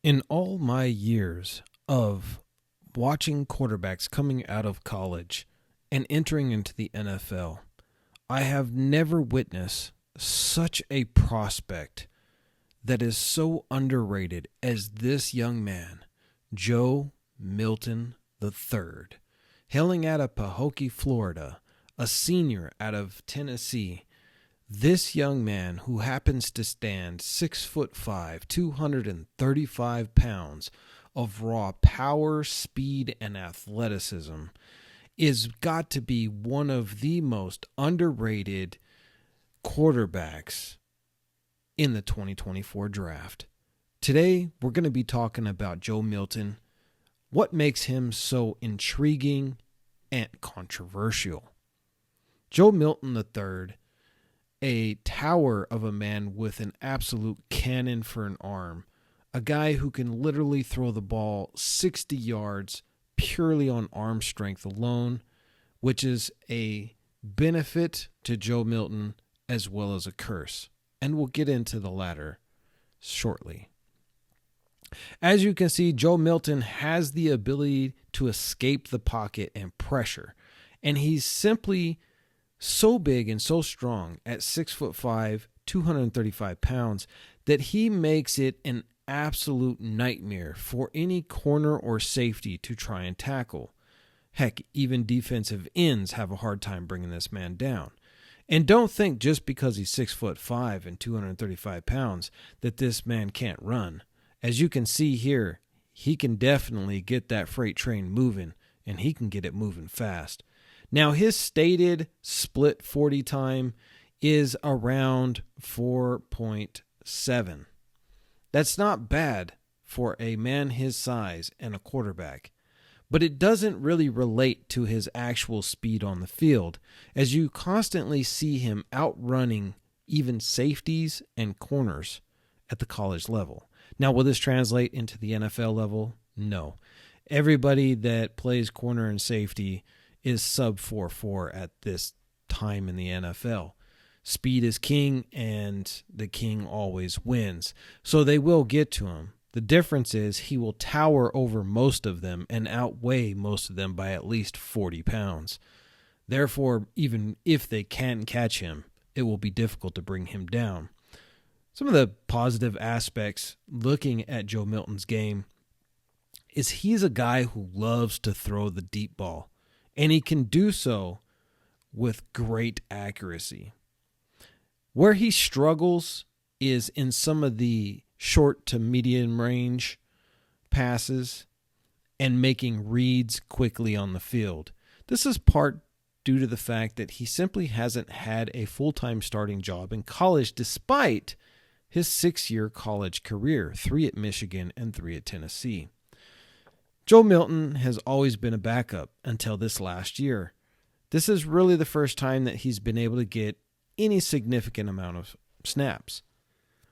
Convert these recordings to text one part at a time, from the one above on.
In all my years of watching quarterbacks coming out of college and entering into the NFL, I have never witnessed such a prospect that is so underrated as this young man, Joe Milton III, hailing out of Pahokee, Florida, a senior out of Tennessee. This young man, who happens to stand 6'5", 235 pounds of raw power, speed, and athleticism, is got to be one of the most underrated quarterbacks in the 2024 draft. Today, we're going to be talking about Joe Milton, what makes him so intriguing and controversial. Joe Milton III, a tower of a man with an absolute cannon for an arm, a guy who can literally throw the ball 60 yards purely on arm strength alone, which is a benefit to Joe Milton as well as a curse. And we'll get into the latter shortly. As you can see, Joe Milton has the ability to escape the pocket and pressure, and he's simply so big and so strong at 6'5", 235 pounds that he makes it an absolute nightmare for any corner or safety to try and tackle. Heck, even defensive ends have a hard time bringing this man down. And don't think just because he's 6'5" and 235 pounds that this man can't run. As you can see here, he can definitely get that freight train moving, and he can get it moving fast. Now, his stated split 40 time is around 4.7. That's not bad for a man his size and a quarterback, but it doesn't really relate to his actual speed on the field, as you constantly see him outrunning even safeties and corners at the college level. Now, will this translate into the NFL level? No. Everybody that plays corner and safety is sub 4.4 at this time in the NFL. Speed is king, and the king always wins. So they will get to him. The difference is he will tower over most of them and outweigh most of them by at least 40 pounds. Therefore, even if they can catch him, it will be difficult to bring him down. Some of the positive aspects looking at Joe Milton's game is he's a guy who loves to throw the deep ball, and he can do so with great accuracy. Where he struggles is in some of the short to medium range passes and making reads quickly on the field. This is part due to the fact that he simply hasn't had a full-time starting job in college despite his 6-year college career, 3 at Michigan and 3 at Tennessee. Joe Milton has always been a backup until this last year. This is really the first time that he's been able to get any significant amount of snaps.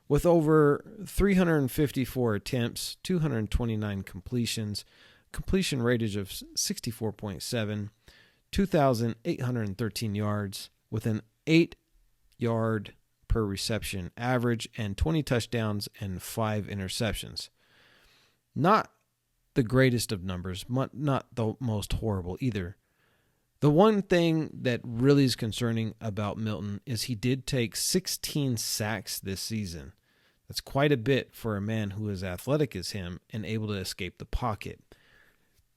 With over 354 attempts, 229 completions, completion ratage of 64.7, 2,813 yards, with an 8-yard per reception average, and 20 touchdowns and 5 interceptions. Not the greatest of numbers, not the most horrible either. The one thing that really is concerning about Milton is he did take 16 sacks this season. That's quite a bit for a man who is athletic as him and able to escape the pocket.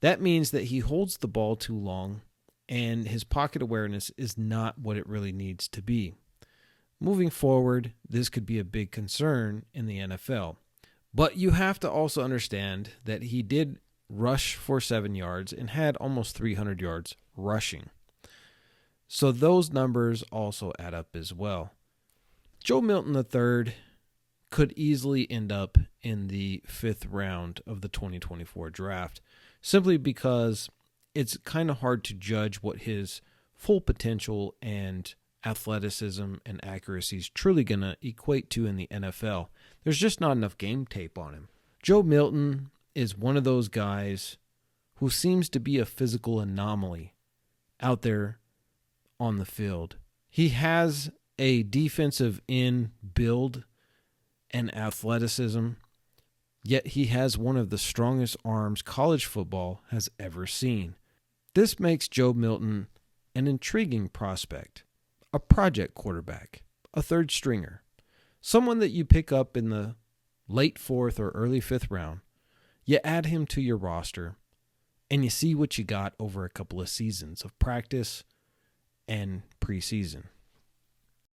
That means that he holds the ball too long, and his pocket awareness is not what it really needs to be. Moving forward, this could be a big concern in the NFL. But you have to also understand that he did rush for 7 yards and had almost 300 yards rushing. So those numbers also add up as well. Joe Milton III could easily end up in the 5th round of the 2024 draft, simply because it's kind of hard to judge what his full potential and athleticism and accuracy is truly going to equate to in the NFL. There's just not enough game tape on him. Joe Milton is one of those guys who seems to be a physical anomaly out there on the field. He has a defensive end build and athleticism yet he has one of the strongest arms college football has ever seen. This makes Joe Milton an intriguing prospect, a project quarterback, a third stringer, someone that you pick up in the late 4th or early 5th round. You add him to your roster, and you see what you got over a couple of seasons of practice and preseason.